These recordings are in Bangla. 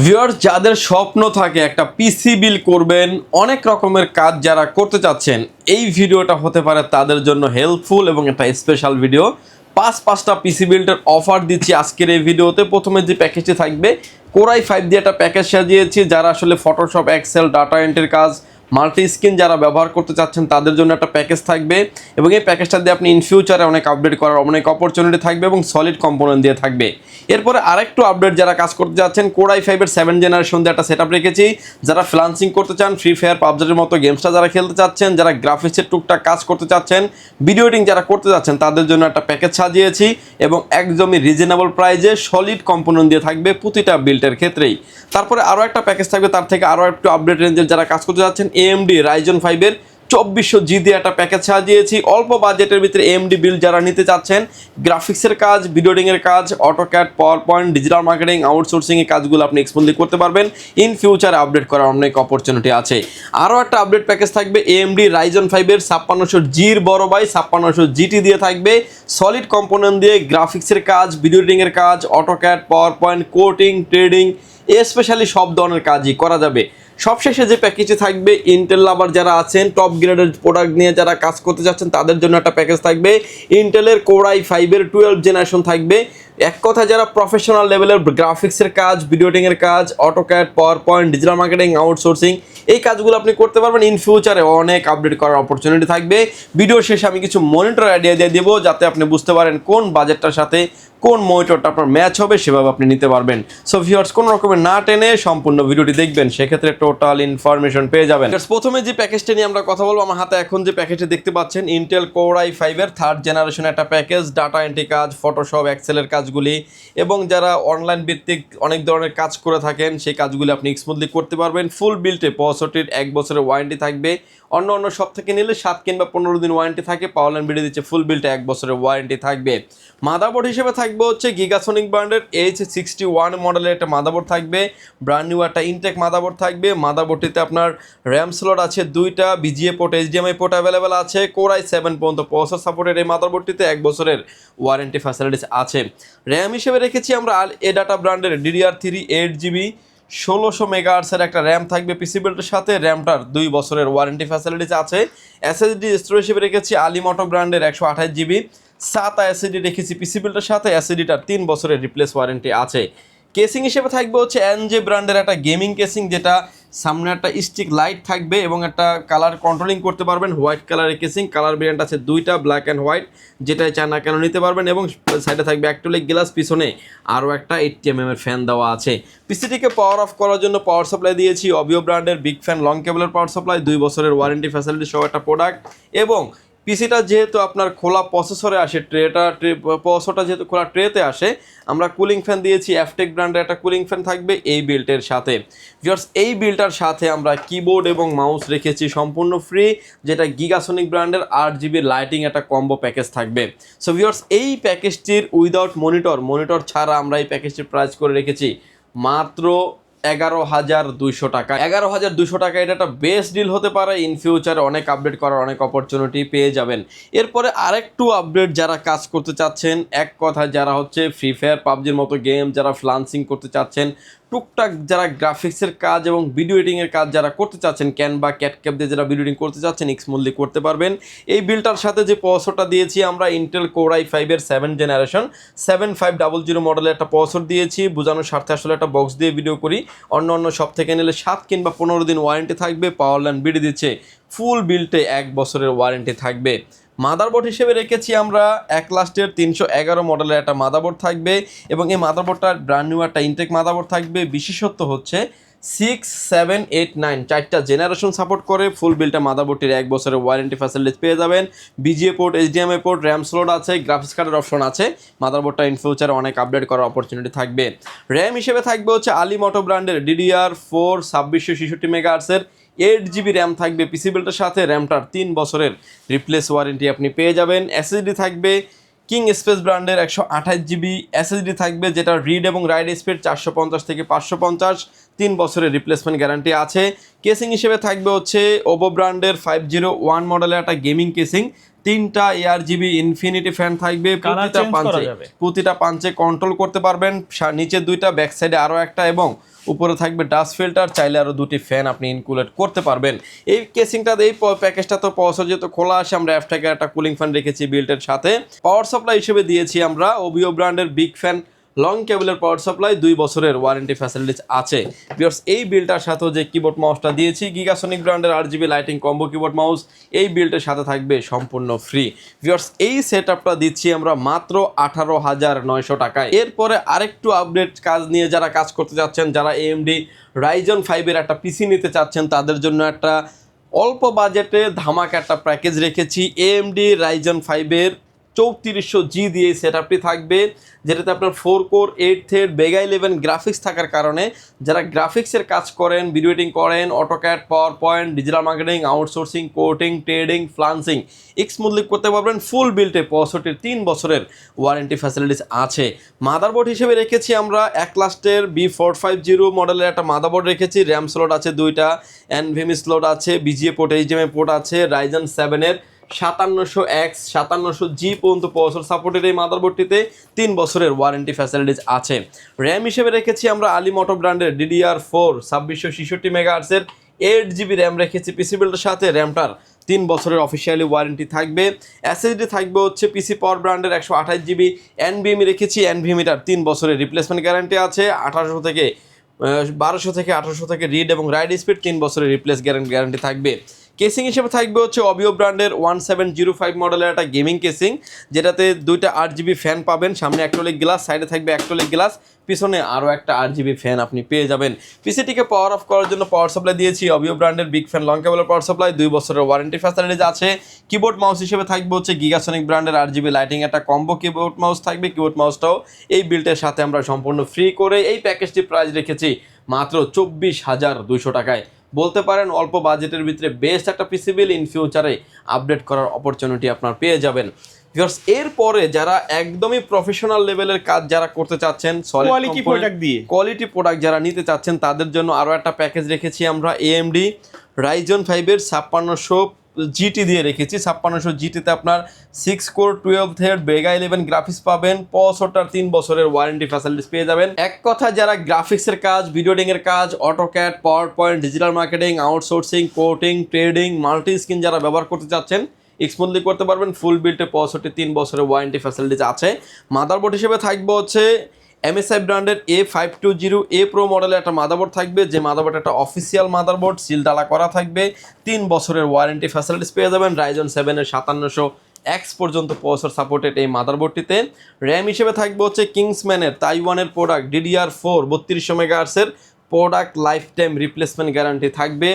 ভিউয়ার্স, যাদের স্বপ্ন থাকে একটা পিসি বিল্ড করবেন, অনেক রকমের কাজ যারা করতে চাচ্ছেন, এই ভিডিওটা হতে পারে তাদের জন্য হেল্পফুল এবং একটা স্পেশাল ভিডিও। পাঁচটা পিসি বিল্ডের অফার দিচ্ছি আজকের এই ভিডিওতে। প্রথমে যে প্যাকেজটি থাকবে, কোরাই 5 দিয়ে একটা প্যাকেজ সাজিয়েছি। যারা আসলে ফটোশপ, এক্সেল, ডাটা এন্ট্রির কাজ, মাল্টি স্ক্রিন যারা ব্যবহার করতে চাচ্ছেন তাদের জন্য একটা প্যাকেজ থাকবে, এবং এই প্যাকেজটা দিয়ে আপনি ইন ফিউচারে অনেক আপডেট করার অনেক অপরচুনিটি থাকবে এবং সলিড কম্পোনেন্ট দিয়ে থাকবে। এরপরে আরেকটু আপডেট যারা কাজ করতে যাচ্ছেন, কোরাই 5-এর 7 জেনারেশন দিয়ে একটা সেট আপ রেখেছি। যারা ফ্রিল্যান্সিং করতে চান, ফ্রি ফায়ার, পাবজির মতো গেমসটা যারা খেলতে চাচ্ছেন, যারা গ্রাফিক্সের টুকটাক কাজ করতে চাচ্ছেন, ভিডিও এডিটিং যারা করতে যাচ্ছেন, তাদের জন্য একটা প্যাকেজ সাজিয়েছি এবং একদমই রিজনেবল প্রাইজে সলিড কম্পোনেন্ট দিয়ে থাকবে প্রতিটা বিল্ডের ক্ষেত্রেই। তারপরে আরও একটা প্যাকেজ থাকবে, তার থেকে আরও একটু আপডেট রেঞ্জের যারা কাজ করতে যাচ্ছেন, AMD Ryzen 5-এর 2400G দিয়ে একটা প্যাকেজ সাজিয়েছি। অল্প বাজেটের ভিতরে AMD বিল্ড যারা নিতে চাচ্ছেন, গ্রাফিক্সের কাজ, ভিডিও এডিটিংয়ের কাজ, AutoCAD, PowerPoint, digital marketing, আউটসোর্সিংয়ের কাজগুলো আপনি এক্সপ্লেনলি করতে পারবেন। ইন ফিউচারে আপডেট করার অনেক অপরচুনিটি আছে। আরও একটা আপডেট প্যাকেজ থাকবে, AMD Ryzen 5-এর 5600G'র বড় ভাই 5600GT দিয়ে থাকবে সলিড কম্পোনেন্ট দিয়ে গ্রাফিক্সের কাজ, ভিডিও এডিটিংয়ের কাজ, AutoCAD, power point, coding, trading, specially সব ধরনের কাজই করা যাবে। সবশেষে যে প্যাকেজে থাকবে, ইন্টেল লাভার যারা আছেন, টপ গ্রেডের প্রোডাক্ট নিয়ে যারা কাজ করতে যাচ্ছেন, তাদের জন্য একটা প্যাকেজ থাকবে। ইন্টেলের কোরাই 5-এর 12 জেনারেশন থাকবে। এক কথা, যারা প্রফেশনাল লেভেলের গ্রাফিক্সের কাজ, ভিডিও এডিটিংয়ের কাজ, AutoCAD, PowerPoint, digital marketing, outsourcing, এই কাজগুলো আপনি করতে পারবেন। ইন ফিউচারে অনেক আপডেট করার অপরচুনিটি থাকবে। ভিডিও শেষে আমি কিছু মনিটর আইডিয়া দিয়ে দেবো, যাতে আপনি বুঝতে পারেন কোন বাজেটটার সাথে কোন মনিটরটা আপনার ম্যাচ হবে, সেভাবে আপনি নিতে পারবেন। সো ভিউয়ার্স, কোনো রকমের না টেনে সম্পূর্ণ ভিডিওটি দেখবেন, সেক্ষেত্রে টোটাল ইনফরমেশন পেয়ে যাবেন। প্রথমে যে প্যাকেজটা নিয়ে আমরা কথা বলবো, আমার হাতে এখন যে প্যাকেজটি দেখতে পাচ্ছেন, ইন্টেল কোরাই 5-এর 3rd জেনারেশন একটা প্যাকেজ। ডাটা এন্ট্রি কাজ, ফটোশপ, এক্সেলের কাজগুলি, এবং যারা অনলাইন ভিত্তিক অনেক ধরনের কাজ করে থাকেন, সেই কাজগুলি আপনি স্মুথলি করতে পারবেন। ফুল বিল্টে 65-র 1 বছরের ওয়ারেন্টি থাকবে। অন্য সব থেকে নিলে 7 কিংবা 15 দিন ওয়ারেন্টি থাকে। পাওয়ারল্যান্ড ভিডিও দিচ্ছে ফুল বিল্টে 1 বছরের ওয়ারেন্টি থাকবে। মাদারবোর্ড হিসেবে থাকবে হচ্ছে গিগাসনিক ব্র্যান্ডের H61 মডেলের একটা মাদারবোর্ড থাকবে। ব্র্যান্ড নিউ একটা ইনটেক মাদারবোর্ড থাকবে। মাদারবোর্ডটিতে আপনার র্যাম স্লট আছে 2টা, BGA port, HDMI port available আছে। কোরাই 7 পর্যন্ত প্রসেসর সাপোর্টের এই মাদারবোর্ডটিতে 1 বছরের ওয়ারেন্টি ফ্যাসিলিটিস আছে। র্যাম হিসেবে রেখেছি আমরা এডাটা ব্র্যান্ডের DDR3 8GB 1600 মেগাহার্টসের একটা র্যাম থাকবে পিসি বিল্ডের সাথে। র্যামটার 2 বছরের ওয়ারেন্টি ফ্যাসিলিটিস আছে। SSD স্টোরেজ হিসেবে রেখেছি আলিমটো ব্র্যান্ডের 128GB 7টা SSD রেখেছি পিসি বিল্ডের সাথে। SSDটার 3 বছরের রিপ্লেস ওয়ারেন্টি আছে। কেসিং হিসেবে থাকবে হচ্ছে NJ ব্র্যান্ডের একটা গেমিং কেসিং, যেটা সামনে একটা স্টিক লাইট থাকবে এবং একটা কালার কন্ট্রোলিং করতে পারবেন। হোয়াইট কালারের কেসিং, কালার ভেরিয়েন্ট আছে 2টা, ব্ল্যাক অ্যান্ড হোয়াইট, যেটাই চান না কেন নিতে পারবেন। এবং সাইডে থাকবে অ্যাক্রিলিক গ্লাস, পিছনে আরও একটা 80mm এর ফ্যান দেওয়া আছে। পিসিটিকে পাওয়ার অফ করার জন্য পাওয়ার সাপ্লাই দিয়েছি অবিও ব্র্যান্ডের বিগ ফ্যান লং কেবলের পাওয়ার সাপ্লাই, 2 বছরের ওয়ারেন্টি ফ্যাসিলিটি সহ একটা প্রোডাক্ট। এবং পিসিটা যেহেতু আপনার খোলা প্রসেসরে আসে, প্রসেসরটা যেহেতু খোলা ট্রেতে আসে, আমরা কুলিং ফ্যান দিয়েছি অ্যাফটেক ব্র্যান্ডের একটা কুলিং ফ্যান থাকবে এই বিল্টের সাথে। ভিউয়ার্স, এই বিল্টার সাথে আমরা কিবোর্ড এবং মাউস রেখেছি সম্পূর্ণ ফ্রি, যেটা গিগাসনিক ব্র্যান্ডের 8GB লাইটিং একটা কম্বো প্যাকেজ থাকবে। সো ভিউয়ার্স, এই প্যাকেজটির উইদাউট মনিটর ছাড়া আমরা এই প্যাকেজটির প্রাইস করে রেখেছি মাত্র 11,200 টাকা। 11,200 টাকা, এটা একটা বেস্ট ডিল হতে পারে। ইন ফিউচারে অনেক আপডেট করার অনেক অপরচুনিটি পেয়ে যাবেন। এরপরে আরেকটু আপডেট যারা কাজ করতে চাচ্ছেন, এক কথায় যারা হচ্ছে ফ্রি ফায়ার, পাবজির মতো গেম যারা ফ্রিল্যান্সিং করতে চাচ্ছেন, টুকটাক যারা গ্রাফিক্সের কাজ এবং ভিডিও এডিটিংয়ের কাজ যারা করতে চাচ্ছেন, ক্যানভা, ক্যাটক্যাপ দিয়ে যারা ভিডিও এডিটিং করতে চাচ্ছেন, স্মুথলি করতে পারবেন। এই বিলটার সাথে যে প্রসেসরটা দিয়েছি আমরা, ইন্টেল কোরাই 5-এর 7 জেনারেশন 7500 মডেলের একটা প্রসেসর দিয়েছি। বোঝানোর স্বার্থে আসলে একটা বক্স দিয়ে ভিডিও করি। অন্য সব থেকে নিলে 7 কিংবা 15 দিন ওয়ারেন্টি থাকবে। পাওয়ারল্যান্ড ভিডিও দিচ্ছে ফুল বিল্টে 1 বছরের ওয়ারেন্টি থাকবে। মাদারবোর্ড হিসেবে রেখেছি আমরা অ্যাক্লাস্টের 311 মডেলের একটা মাদারবোর্ড থাকবে, এবং এই মাদারবোর্ডটার ব্র্যান্ড নিউ একটা ইনটেক মাদারবোর্ড থাকবে। বিশেষত্ব হচ্ছে 6, 7, 8, 9 4টা জেনারেশন সাপোর্ট করে। ফুল বিল্টটা মাদারবোর্ডটির 1 বছরের ওয়ারেন্টি ফ্যাসিলিটিস পেয়ে যাবেন। BGA port, HDMI port, RAM slot আছে, গ্রাফিক্স কার্ডের অপশন আছে। মাদারবোর্ডটা ইন ফিউচারে অনেক আপডেট করার অপরচুনিটি থাকবে। র্যাম হিসেবে থাকবে হচ্ছে আলিমটো ব্র্যান্ডের DDR4 2666 মেগাহার্টসের 8GB র্যাম থাকবে পিসি বিল্ডের সাথে। র্যামটার 3 বছরের রিপ্লেস ওয়ারেন্টি আপনি পেয়ে যাবেন। SSD থাকবে কিং স্পেস ব্র্যান্ডের 128GB SSD থাকবে, যেটা রিড এবং রাইট স্পিড 450 থেকে 550, 3 বছরের রিপ্লেসমেন্ট গ্যারান্টি আছে। কেসিং হিসেবে থাকবে হচ্ছে ওপো ব্র্যান্ডের 501 মডেলের একটা গেমিং কেসিং, 3টা ARGB ইনফিনিটি ফ্যান থাকবে, প্রতিটা পাঞ্চে কন্ট্রোল করতে পারবেন। নিচে 2টা, ব্যাক সাইডে আরও একটা, এবং উপরে থাকবে ডাস্ট ফিল্টার, চাইলে আরও 2টি ফ্যান আপনি ইনকুলেট করতে পারবেন। এই কেসিংটা, এই প্যাকেজটা তো পাওয়ার যেহেতু খোলা আসে, আমরা এফটেকের একটা কুলিং ফ্যান রেখেছি বিল্টের সাথে। পাওয়ার সাপ্লাই হিসেবে দিয়েছি আমরা ওবিও ব্র্যান্ডের বিগ ফ্যান লং কেবলের পাওয়ার সাপ্লাই, 2 বছরের ওয়ারেন্টি ফ্যাসিলিটিস আছে। ভিউয়ার্স, এই বিলটার সাথে যে কিবোর্ড মাউসটা দিয়েছি গিগাসনিক ব্র্যান্ডের RGB lighting combo keyboard mouse, এই বিলটার সাথে থাকবে সম্পূর্ণ ফ্রি। ভিউয়ার্স, এই সেটআপটা দিচ্ছি আমরা মাত্র 18,900 টাকায়। এরপরে আরেকটু আপডেট কাজ নিয়ে যারা কাজ করতে যাচ্ছেন, যারা AMD Ryzen 5 একটা পিসি নিতে চাচ্ছেন, তাদের জন্য একটা অল্প বাজেটে ধামাকা একটা প্যাকেজ রেখেছি। AMD Ryzen 5 3400G দিয়ে সেটআপটি থাকবে, যেটাতে আপনার 4 কোর 8 থ্রেড Vega 11 গ্রাফিক্স থাকার কারণে যারা গ্রাফিক্সের কাজ করেন, ভিডিও এডিটিং করেন, AutoCAD, PowerPoint, digital marketing, outsourcing, coding, trading, freelancing smoothly করতে পারবেন। ফুল বিল্টে 3 বছরের ওয়ারেন্টি ফ্যাসিলিটিস আছে। মাদারবোর্ড হিসেবে রেখেছি আমরা একলাস্টের B450 মডেলের একটা মাদারবোর্ড রেখেছি। র্যাম স্লট আছে 2টা, NVMe স্লট আছে, BGA পোর্ট, HDMI পোর্ট আছে। Ryzen 7 5700X 5700G পর্যন্ত প্রসেসর সাপোর্টেড এই মাদারবোর্ডটিতে 3 বছরের ওয়ারেন্টি ফ্যাসিলিটিস আছে। র্যাম হিসেবে রেখেছি আমরা আলিমোটো ব্র্যান্ডের DDR4 2666 মেগাহার্টজের 8GB র্যাম রেখেছি পিসি বিল্ডের সাথে। র্যামটার 3 বছরের অফিসিয়ালি ওয়ারেন্টি থাকবে। SSD থাকবে হচ্ছে পিসি পাওয়ার ব্র্যান্ডের 128GB। NVMe রেখেছি, NVMeটার 3 বছরের রিপ্লেসমেন্ট গ্যারান্টি আছে। 1200 থেকে 1800 থেকে রিড এবং রাইড স্পিড 3 বছরের রিপ্লেস গ্যারান্টি থাকবে। কেসিং হিসেবে থাকবে হচ্ছে অবিও ব্র্যান্ডের 1705 মডেলের একটা গেমিং কেসিং, যেটাতে 2টা 8GB ফ্যান পাবেন। সামনে অ্যাক্রিলিক গ্লাস, সাইডে থাকবে অ্যাক্রিলিক গ্লাস, পিছনে আরও একটা 8GB ফ্যান আপনি পেয়ে যাবেন। পিসিটিকে পাওয়ার অফ করার জন্য পাওয়ার সাপ্লাই দিয়েছি অবিও ব্র্যান্ডের বিগ ফ্যান লং কেবলের পাওয়ার সাপ্লাই, 2 বছরের ওয়ারেন্টি ফ্যাসিলিটিস আছে। কিবোর্ড মাউস হিসেবে থাকবে হচ্ছে গিগাসনিক ব্র্যান্ডের RGB লাইটিং একটা কম্বো কিবোর্ড মাউস থাকবে। কিবোর্ড মাউসটাও এই বিল্টের সাথে আমরা সম্পূর্ণ ফ্রি করে এই প্যাকেজটি প্রাইস রেখেছি মাত্র 24,200 টাকায়। বলতে পারেন অল্প বাজেটের ভিতরে বেস্ট একটা পিসি বিল ইন ফিউচারে আপডেট করার অপরচুনিটি আপনার পেয়ে যাবেন। ভিউয়ার্স, এরপরে যারা একদমই প্রফেশনাল লেভেলের কাজ যারা করতে চাচ্ছেন, কোয়ালিটি প্রোডাক্ট যারা নিতে চাচ্ছেন, তাদের জন্য আরও একটা প্যাকেজ রেখেছি আমরা। AMD Ryzen 5 5600GT দিয়ে রেখেছি। 5600GTতে আপনার 6 কোর 12 থ্রেড Vega 11 গ্রাফিক্স পাবেন। প্রসেসরটার 3 বছরের ওয়ারেন্টি ফ্যাসিলিটিস পেয়ে যাবেন। এক কথা, যারা গ্রাফিক্সের কাজ, ভিডিও এডিটিংয়ের কাজ, AutoCAD, PowerPoint, digital marketing, outsourcing, coding, trading, multi screen যারা ব্যবহার করতে চাচ্ছেন, স্মুথলি করতে পারবেন। ফুল বিল্টে প্রসেসরটি 3 বছরের ওয়ারেন্টি ফ্যাসিলিটিস আছে। মাদারবোর্ড হিসেবে থাকবে হচ্ছে MSI ব্র্যান্ডের A520A Pro মডেলের একটা মাদারবোর্ড থাকবে, যে মাদারবোর্ড একটা অফিসিয়াল মাদারবোর্ড, সিল ডালা করা থাকবে। 3 বছরের ওয়ারেন্টি ফ্যাসিলিটিস পেয়ে যাবেন। Ryzen 7 5700X পর্যন্ত প্রসেসর সাপোর্টেড এই মাদারবোর্ডটিতে। র্যাম হিসেবে থাকবে হচ্ছে কিংসম্যানের তাইওয়ানের প্রোডাক্ট DDR4 3200 মেগাহার্টজের product lifetime replacement guarantee থাকবে।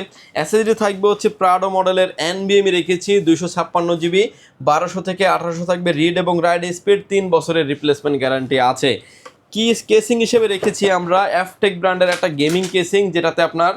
SSD থাকবে হচ্ছে প্রাডো মডেলের NVMe রেখেছি 256GB, 1200 থেকে 1800 থাকবে রিড এবং রাইড স্পিড, 3 বছরের রিপ্লেসমেন্ট গ্যারান্টি আছে। কেসিং হিসেবে রেখেছি আমরা এফটেক ব্র্যান্ডের একটা গেমিং কেসিং, যেটাতে আপনার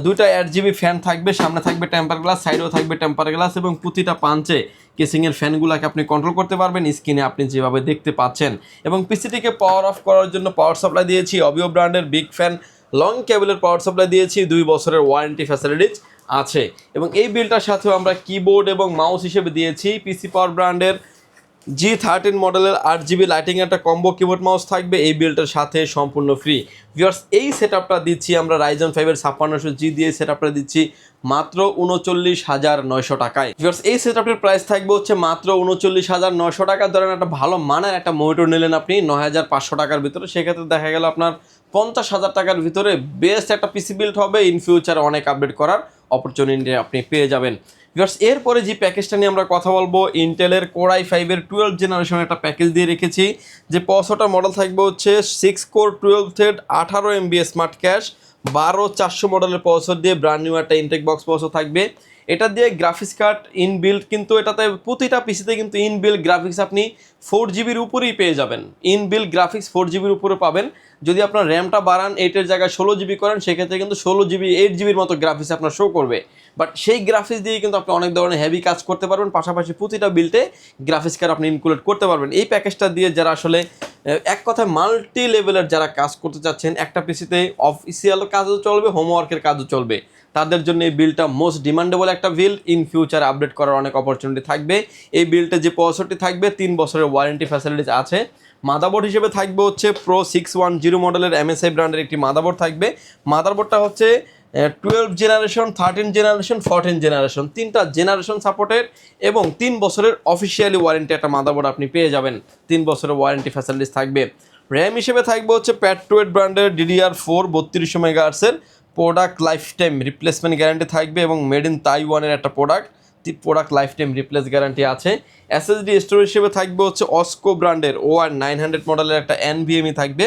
2টা 8GB ফ্যান থাকবে। সামনে থাকবে টেম্পার গ্লাস, সাইডেও থাকবে টেম্পার গ্লাস, এবং প্রতিটা পাঞ্চে কেসিংয়ের ফ্যানগুলোকে আপনি কন্ট্রোল করতে পারবেন স্ক্রিনে আপনি যেভাবে দেখতে পাচ্ছেন। এবং পিসিটিকে পাওয়ার অফ করার জন্য পাওয়ার সাপ্লাই দিয়েছি অবিও ব্র্যান্ডের বিগ ফ্যান লং কেবলের পাওয়ার সাপ্লাই দিয়েছি। 2 বছরের ওয়ারেন্টি ফ্যাসিলিটিস আছে। এবং এই বিলটার সাথেও আমরা কিবোর্ড এবং মাউস হিসেবে দিয়েছি পিসি পাওয়ার ব্র্যান্ডের G13 মডেলের 8GB লাইটিং একটা কম্বো কিবোর্ড মাউস থাকবে এই বিল্ডের সাথে সম্পূর্ণ ফ্রি। ভিউয়ার্স, এই সেটআপটা দিচ্ছি আমরা Ryzen 5 5600G দিয়ে সেটআপটা দিচ্ছি মাত্র 39,900 টাকায়। ভিউয়ার্স, এই সেটআপটির প্রাইস থাকবে হচ্ছে মাত্র 39,900 টাকা। ধরেন একটা ভালো মানের একটা মনিটর নিলেন আপনি 9,500 টাকার ভিতরে, সেক্ষেত্রে দেখা গেল আপনার 50,000 টাকার ভিতরে বেস্ট একটা পিসি বিল্ড হবে। ইন ফিউচারে অনেক আপডেট করার অপরচুনিটি আপনি পেয়ে যাবেন। ভিউয়ার্স, এরপরে যে প্যাকেজটা নিয়ে আমরা কথা বলবো, ইন্টেলের Core i5 12 জেনারেশনের একটা প্যাকেজ দিয়ে রেখেছি, যে প্রসেসরটা মডেল থাকবে হচ্ছে 6 core 12 thread 18MB smart cash 12400 মডেলের প্রসেসর দিয়ে ব্র্যান্ড নিউ একটা ইনটেক বক্স প্রসেসর থাকবে। এটা দিয়ে গ্রাফিক্স কার্ড ইনবিল্ড, কিন্তু এটাতে প্রতিটা পিসিতে কিন্তু ইনবিল্ড গ্রাফিক্স আপনি 4GBর উপরেই পেয়ে যাবেন। ইনবিল্ড গ্রাফিক্স 4GBর উপরে পাবেন। যদি আপনার র্যামটা বাড়ান 8-এর জায়গায় 16GB করেন, সেক্ষেত্রে কিন্তু 16GB 8GBর মতো গ্রাফিক্স আপনার শো করবে। বাট সেই গ্রাফিক্স দিয়ে কিন্তু আপনি অনেক ধরনের হেভি কাজ করতে পারবেন, পাশাপাশি প্রতিটা বিল্টে গ্রাফিক্স কার্ড আপনি ইনক্লুড করতে পারবেন। এই প্যাকেজটা দিয়ে যারা আসলে এক কথায় মাল্টি লেভেলের যারা কাজ করতে চাচ্ছেন, একটা পিসিতে অফিসিয়াল কাজও চলবে, হোমওয়ার্কের কাজও চলবে, তাদের জন্য এই বিলটা মোস্ট ডিমান্ডেবল একটা বিল। ইন ফিউচার আপডেট করার অনেক অপরচুনিটি থাকবে। এই বিলটা যে প্রসেসরটি থাকবে 3 বছরের ওয়ারেন্টি ফ্যাসিলিটিস আছে। মাদারবোর্ড হিসেবে থাকবে হচ্ছে প্রো 610 মডেলের MSI ব্র্যান্ডের একটি মাদারবোর্ড থাকবে। মাদারবোর্ডটা হচ্ছে 12 জেনারেশন, 13 জেনারেশন, 14 জেনারেশন, 3টা জেনারেশন সাপোর্টের এবং 3 বছরের অফিসিয়ালি ওয়ারেন্টি একটা মাদারবোর্ড আপনি পেয়ে যাবেন। 3 বছরের ওয়ারেন্টি ফ্যাসিলিটিস থাকবে। র্যাম হিসেবে থাকবে হচ্ছে প্যাট্রোয়েট ব্র্যান্ডের DDR4 3200 মেগাহার্টসের। Product lifetime replacement guarantee থাকবে এবং মেড ইন তাইওয়ানের একটা product lifetime replace guarantee আছে। এসএসডি স্টোরেজ হিসেবে থাকবে হচ্ছে অস্কো ব্র্যান্ডের OR900 মডেলের একটা NVMe থাকবে।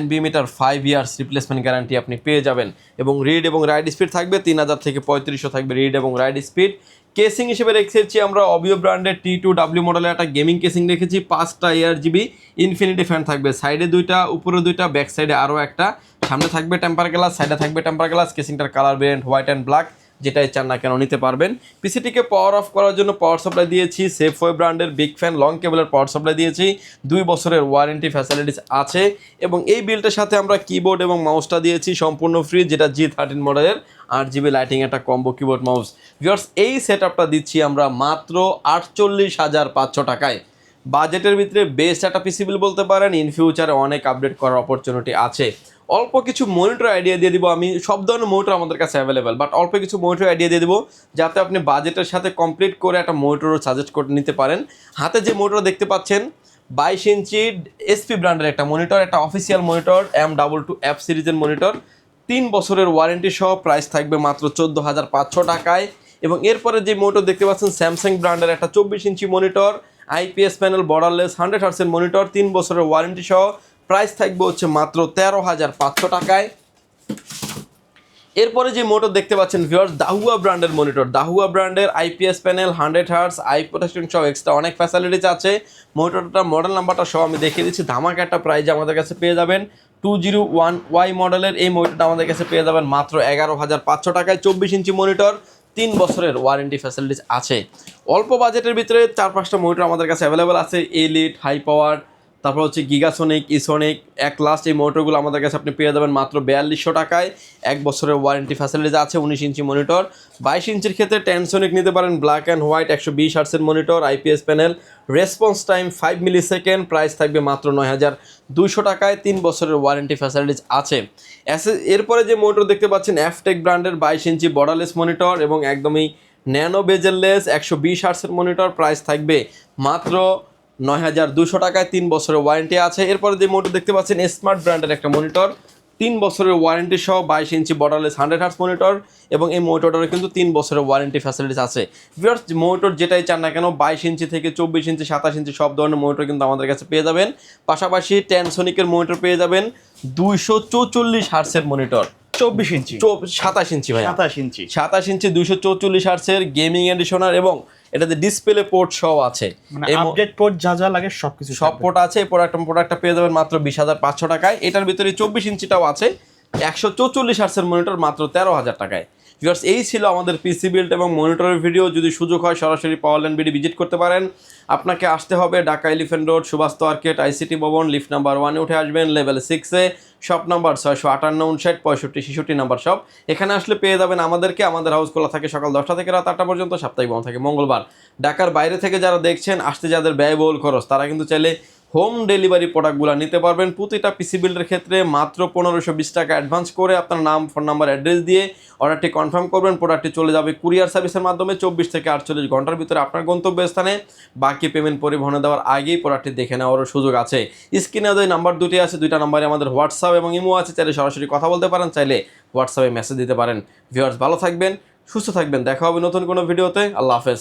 NVMeটার 5 ইয়ার্স রিপ্লেসমেন্ট গ্যারান্টি আপনি পেয়ে যাবেন এবং রিড এবং রাইট স্পিড থাকবে 3000 থেকে 3500 থাকবে রিড এবং রাইট স্পিড। কেসিং হিসেবে রেখেছি আমরা অবিও ব্র্যান্ডের T2W মডেলের একটা গেমিং কেসিং রেখেছি। 5টা ARGB ইনফিনিটি ফ্যান থাকবে, সাইডে 2টা, উপরে 2টা, ব্যাক সাইডে আরও একটা। সামনে থাকবে টেম্পার গ্লাস, সাইডে থাকবে টেম্পার গ্লাস। কেসিংটার colour variant white and black, যেটাই চান না কেন নিতে পারবেন। পিসিটিকে পাওয়ার অফ করার জন্য পাওয়ার সাপ্লাই দিয়েছি সেফওয়ে ব্র্যান্ডের বিগ ফ্যান লং কেবলের পাওয়ার সাপ্লাই দিয়েছি। 2 বছরের ওয়ারেন্টি ফ্যাসিলিটিস আছে এবং এই বিলটার সাথে আমরা কিবোর্ড এবং মাউসটা দিয়েছি সম্পূর্ণ ফ্রি, যেটা G13 মডেলের 8GB লাইটিং একটা কম্বো কিবোর্ড মাউস। ভিউয়ার্স, এই সেটআপটা দিচ্ছি আমরা মাত্র 48,500 টাকায়। বাজেটের ভিতরে বেস্ট একটা পিসি বিল বলতে পারেন। ইন ফিউচারে অনেক আপডেট করার অপরচুনিটি আছে। অল্প কিছু মনিটর আইডিয়া দিয়ে দিব আমি। সব ধরনের মনিটর আমাদের কাছে অ্যাভেলেবেল, বাট অল্প কিছু মনিটর আইডিয়া দিয়ে দিব যাতে আপনি বাজেটের সাথে কমপ্লিট করে একটা মনিটরও সাজেস্ট করে নিতে পারেন। হাতে যে মনিটর দেখতে পাচ্ছেন 22 ইঞ্চি SP ব্র্যান্ডের একটা মনিটর, একটা অফিসিয়াল মনিটর, M22F সিরিজের মনিটর। 3 বছরের ওয়ারেন্টি সহ প্রাইস থাকবে মাত্র 14,500 টাকায়। এবং এরপরে যে মনিটর দেখতে পাচ্ছেন স্যামসাং ব্র্যান্ডের একটা 24 inch monitor, IPS panel, borderless, 100 হার্টসের মনিটর, 3 বছরের ওয়ারেন্টি সহ প্রাইস থাকবে হচ্ছে মাত্র 13,500 টাকায়। এরপরে যে মনিটর দেখতে পাচ্ছেন ভিউয়ার্স, দাহুয়া ব্র্যান্ডের মনিটর। দাহুয়া ব্র্যান্ডের IPS panel, 100 hertz, eye protection সহ এক্সট্রা অনেক ফ্যাসিলিটিস আছে। মনিটরটা মডেল নাম্বারটা সহ আমি দেখিয়ে দিচ্ছি। ধামাকা একটা প্রাইজে আমাদের কাছে পেয়ে যাবেন। 201Y মডেলের এই মনিটরটা আমাদের কাছে পেয়ে যাবেন মাত্র 11,500 টাকায়। 24 ইঞ্চি মনিটর, 3 বছরের ওয়ারেন্টি ফ্যাসিলিটিস আছে। অল্প বাজেটের ভিতরে 4-5টা মনিটর আমাদের কাছে অ্যাভেলেবেল আছে। এলিট, হাই পাওয়ার, তারপর হচ্ছে গিগাসোনিক, ইসোনিক, এক লাস্ট এই মনিটরগুলো আমাদের কাছে আপনি পেয়ে যাবেন মাত্র 4200 টাকায়। 1 বছরের ওয়ারেন্টি ফ্যাসিলিটিস আছে। 19 ইঞ্চি মনিটর। 22 ইঞ্চির ক্ষেত্রে টেনসোনিক নিতে পারেন, ব্ল্যাক অ্যান্ড হোয়াইট, 120 হার্টসের monitor, IPS panel, response time 5 millisecond, price থাকবে মাত্র 9,200 টাকায়। 3 বছরের ওয়ারেন্টি ফ্যাসিলিটিস আছে। এরপরে যে মনিটর দেখতে পাচ্ছেন অ্যাফটেক ব্র্যান্ডের 22 ইঞ্চি বর্ডারলেস মনিটর এবং একদমই ন্যানো বেজেললেস 120 হার্টসের মনিটর, প্রাইস থাকবে মাত্র 9,200 টাকায়। 3 বছরের ওয়ারেন্টি আছে। এরপরে যে মনিটর দেখতে পাচ্ছেন স্মার্ট ব্র্যান্ডের একটা মনিটর, 3 বছরের ওয়ারেন্টি সহ 22 ইঞ্চি বর্ডারলেস 100 হার্টস মনিটর এবং এই মনিটরের কিন্তু 3 বছরের ওয়ারেন্টি ফ্যাসিলিটিস আছে। ভিউয়ার্স, মনিটর যেটাই চান না কেন 22 ইঞ্চি থেকে 24 ইঞ্চি, 27 ইঞ্চি সব ধরনের মনিটর কিন্তু আমাদের কাছে পেয়ে যাবেন। পাশাপাশি টেনসোনিকের মনিটর পেয়ে যাবেন 244 হার্টসের মনিটর, 24 ইঞ্চি, 27 ইঞ্চি ভাই, 27 ইঞ্চি, 244 হার্টসের গেমিং এডিশনার এবং এটাতে ডিসপ্লে পোর্ট সহ আছে। মানে আপডেট পোর্ট যা যা লাগে সবকিছু সব পোর্ট আছে। এই প্রোডাক্টটা পেয়ে যাবেন মাত্র 20,500 টাকায়। এটার ভিতরে 24 ইঞ্চিটাও আছে। 144 হার্টসের মনিটর মাত্র 13,000 টাকায়। ভিউয়ার্স, এই ছিল আমাদের পিসি বিল্ড এবং মনিটরের ভিডিও। যদি সুযোগ হয় সরাসরি পাওয়ারল্যান্ড বিডি ভিজিট করতে পারেন। আপনাকে আসতে হবে Dhaka elephant road, Subhash market, ICT ভবন, লিফট নাম্বার 1-এ উঠে আসবেন, লেভেল 6-এ, শপ নাম্বার 658, 59, 65, 66 নাম্বার শপ। এখানে আসলে পেয়ে যাবেন আমাদেরকে। আমাদের হাউস খোলা থাকে সকাল 10টা থেকে রাত 8টা পর্যন্ত, সাপ্তাহিক বন্ধ থাকে মঙ্গলবার। ঢাকার বাইরে থেকে যারা দেখছেন, আসতে যাদের ব্যয়বহুল খরচ, তারা কিন্তু চাইলে হোম ডেলিভারি প্রোডাক্টগুলো নিতে পারবেন। প্রতিটা পিসি বিল্ডের ক্ষেত্রে মাত্র 1520 টাকা অ্যাডভান্স করে আপনার নাম, ফোন নাম্বার, অ্যাড্রেস দিয়ে অর্ডারটি কনফার্ম করবেন। প্রোডাক্টটি চলে যাবে কুরিয়ার সার্ভিসের মাধ্যমে 24 থেকে 48 ঘন্টার ভিতরে আপনার গন্তব্যস্থানে। বাকি পেমেন্ট পরিবহনে দেওয়ার আগেই প্রোডাক্টটি দেখে নেওয়ারও সুযোগ আছে। স্ক্রিনে যে নাম্বার দুটি আছে, 2টা নাম্বারে আমাদের হোয়াটসঅ্যাপ এবং ইমো আছে। চাইলে সরাসরি কথা বলতে পারেন, চাইলে হোয়াটসঅ্যাপে মেসেজ দিতে পারেন। ভিউয়ার্স, ভালো থাকবেন, সুস্থ থাকবেন। দেখা হবে নতুন কোনো ভিডিওতে। আল্লাহ হাফেজ।